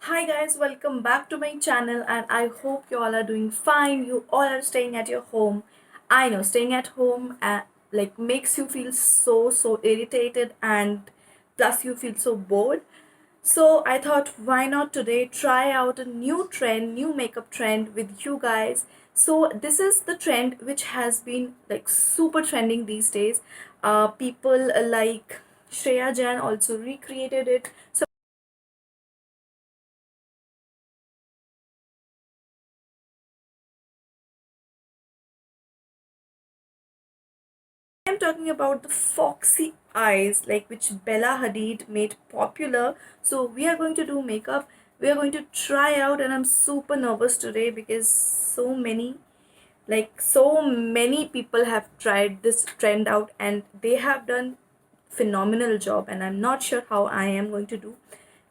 Hi guys, welcome back to my channel and I hope you all are doing fine. You all are staying at your home. I know staying at home like makes you feel so irritated and plus you feel so bored. So I thought why not today try out a new trend, new makeup trend with you guys. So this is the trend which has been like super trending these days. People like Shreya Jain also recreated it. So I'm talking about the foxy eyes, like which Bella Hadid made popular. So we are going to do makeup. We are going to try out, and I'm super nervous today because so many people have tried this trend out, and they have done phenomenal job. And I'm not sure how I am going to do.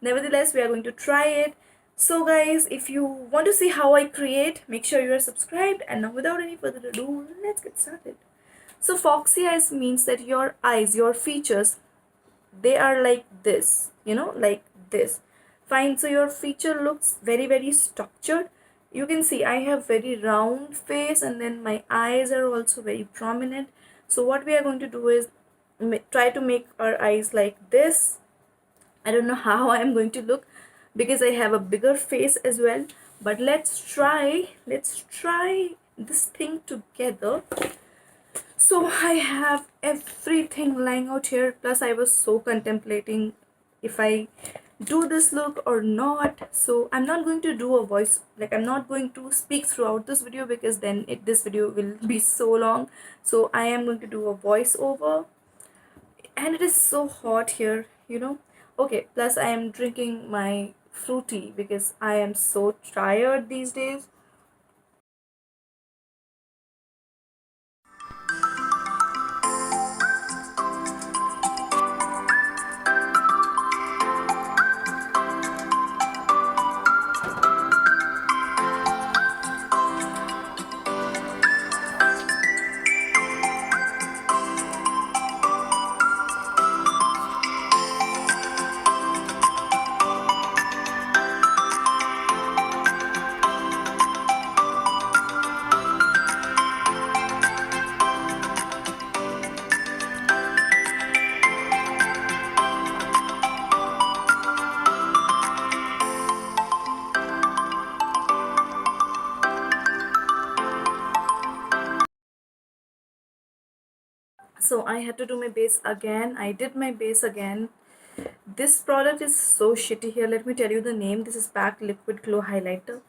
Nevertheless, we are going to try it. So guys, if you want to see how I create, make sure you are subscribed. And now, without any further ado, let's get started. So foxy eyes means that your eyes, your features, they are like this, like this. Fine, so your feature looks very structured. You can see I have very round face and then my eyes are also very prominent. So what we are going to do is try to make our eyes like this. I don't know how I am going to look because I have a bigger face as well. But let's try this thing together. So I have everything lying out here. Plus, I was so contemplating if I do this look or not. So I'm not going to do a voice, like I'm not going to speak throughout this video because then this video will be so long. So I am going to do a voiceover, and it is so hot here. Okay, plus I am drinking my fruity because I am so tired these days. So I had to do my base again. I did my base again. This product is so shitty. Here, let me tell you the name. This is Pack Liquid Glow Highlighter.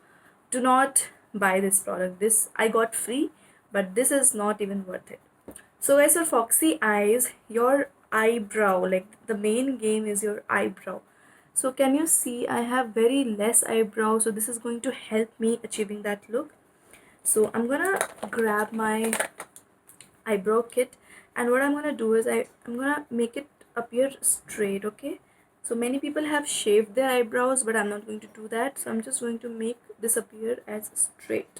Do not buy this product. This I got free, but this is not even worth it. So guys, for foxy eyes, your eyebrow, like the main game is your eyebrow. So can you see I have very less eyebrow, so this is going to help me achieving that look. So I'm gonna grab my eyebrow kit, and what I'm gonna do is I'm gonna make it appear straight. Okay, so many people have shaved their eyebrows, but I'm not going to do that. So I'm just going to make this appear as straight.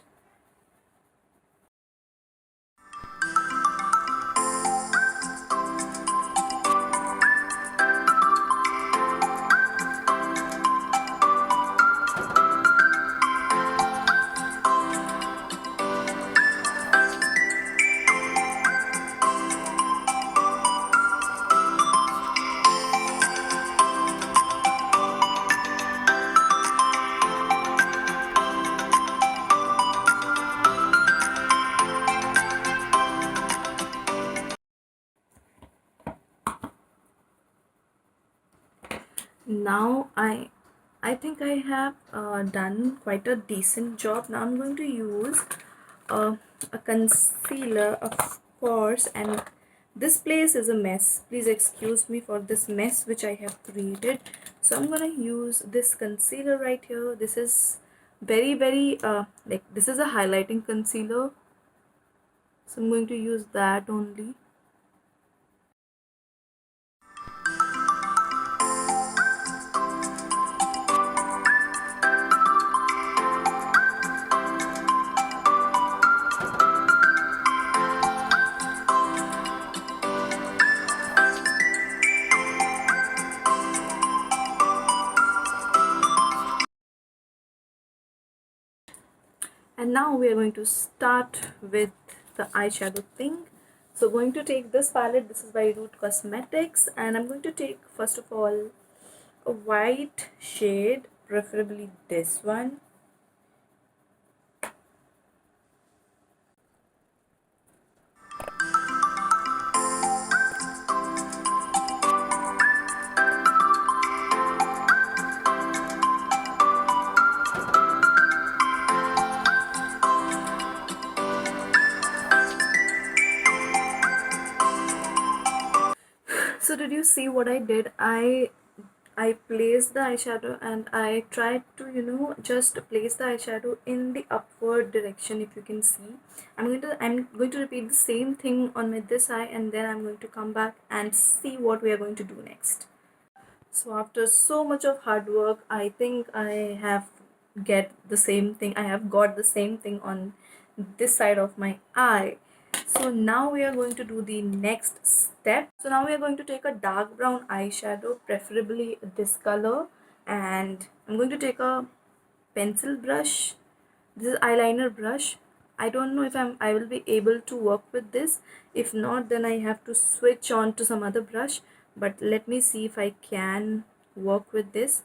Now I think I have done quite a decent job. Now I'm going to use uh, a concealer, of course, and this place is a mess. Please excuse me for this mess which I have created. So I'm gonna use this concealer right here. This is very like this is a highlighting concealer, so I'm going to use that only. And now we are going to start with the eyeshadow thing. So going to take this palette, this is by Root Cosmetics, and I'm going to take first of all a white shade, preferably this one. So did you see what I did? I placed the eyeshadow and I tried to, just place the eyeshadow in the upward direction. If you can see, I'm going to repeat the same thing on my this eye, and then I'm going to come back and see what we are going to do next. So after so much of hard work, I think I have got the same thing on this side of my eye. So now we are going to do the next step. So now we are going to take a dark brown eyeshadow, preferably this color, and I'm going to take a pencil brush. This is eyeliner brush. I don't know if I will be able to work with this. If not, then I have to switch on to some other brush, but let me see if I can work with this.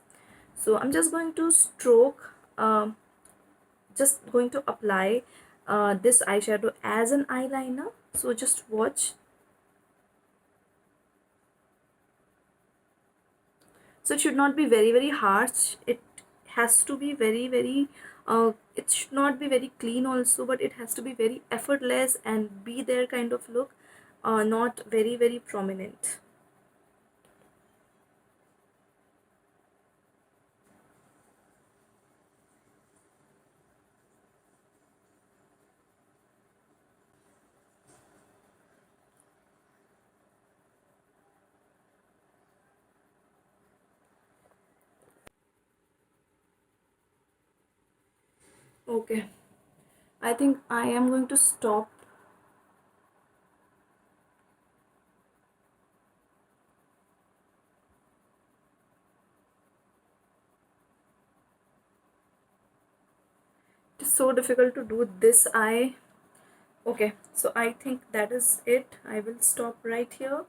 So I'm just going to stroke, just going to apply this eyeshadow as an eyeliner. So just watch. So it should not be very harsh. It has to be very it should not be very clean also, but it has to be very effortless and be there kind of look, not very prominent. Okay, I think I am going to stop. It's so difficult to do this eye. Okay, so I think that is it. I will stop right here,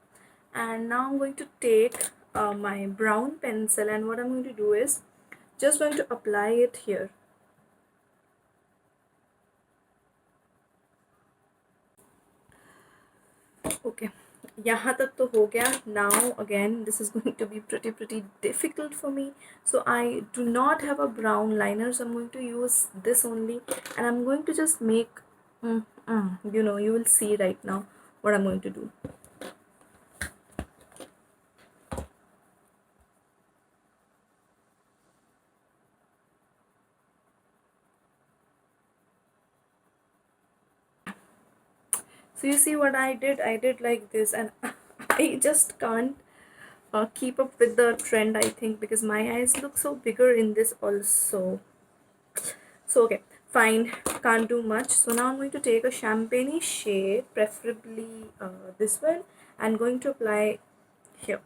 and now I'm going to take my brown pencil, and what I'm going to do is just going to apply it here. Okay, यहाँ तक तो हो गया. Now again, this is going to be pretty difficult for me. So I do not have a brown liner, so I'm going to use this only, and I'm going to just make, you will see right now what I'm going to do. So you see what I did? I did like this, and I just can't keep up with the trend, I think, because my eyes look so bigger in this also. So okay, fine, can't do much. So now I'm going to take a champagne shade, preferably this one, and going to apply here.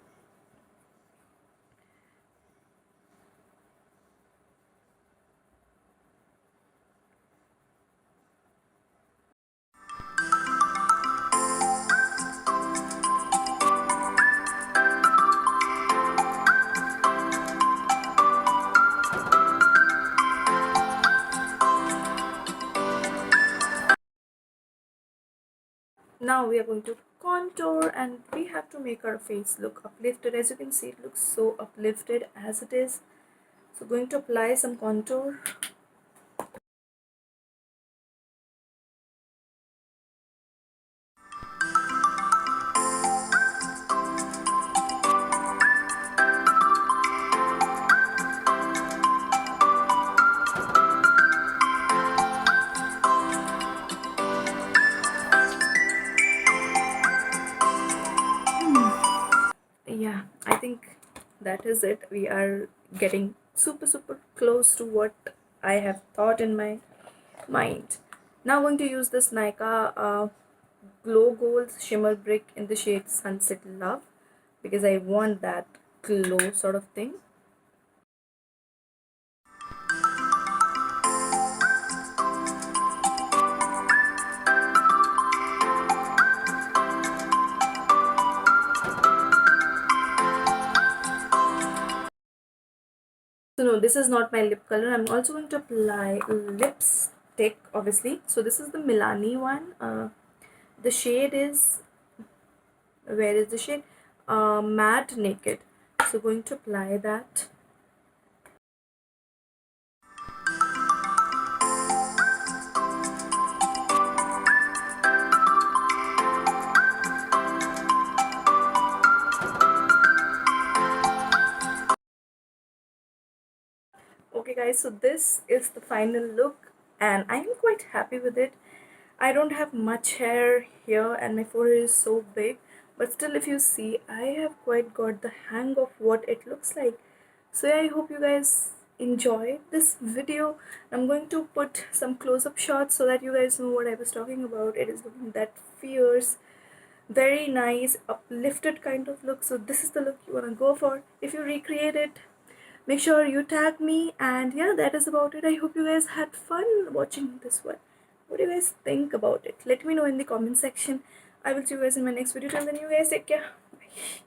Now we are going to contour, and we have to make our face look uplifted. As you can see, it looks so uplifted as it is. So going to apply some contour. Yeah, I think that is it. We are getting super close to what I have thought in my mind. Now I'm going to use this Nykaa Glow Gold Shimmer Brick in the shade Sunset Love, because I want that glow sort of thing. So no, this is not my lip color. I'm also going to apply lipstick, obviously. So this is the Milani one. The shade is, where is the shade? Matte Naked. So going to apply that. Okay guys, so this is the final look and I'm quite happy with it. I don't have much hair here and my forehead is so big, but still if you see, I have quite got the hang of what it looks like. So yeah, I hope you guys enjoy this video. I'm going to put some close-up shots so that you guys know what I was talking about. It is looking that fierce, very nice, uplifted kind of look. So this is the look you want to go for. If you recreate it, make sure you tag me. And yeah, that is about it. I hope you guys had fun watching this one. What do you guys think about it? Let me know in the comment section. I will see you guys in my next video. Till then, you guys take care. Bye.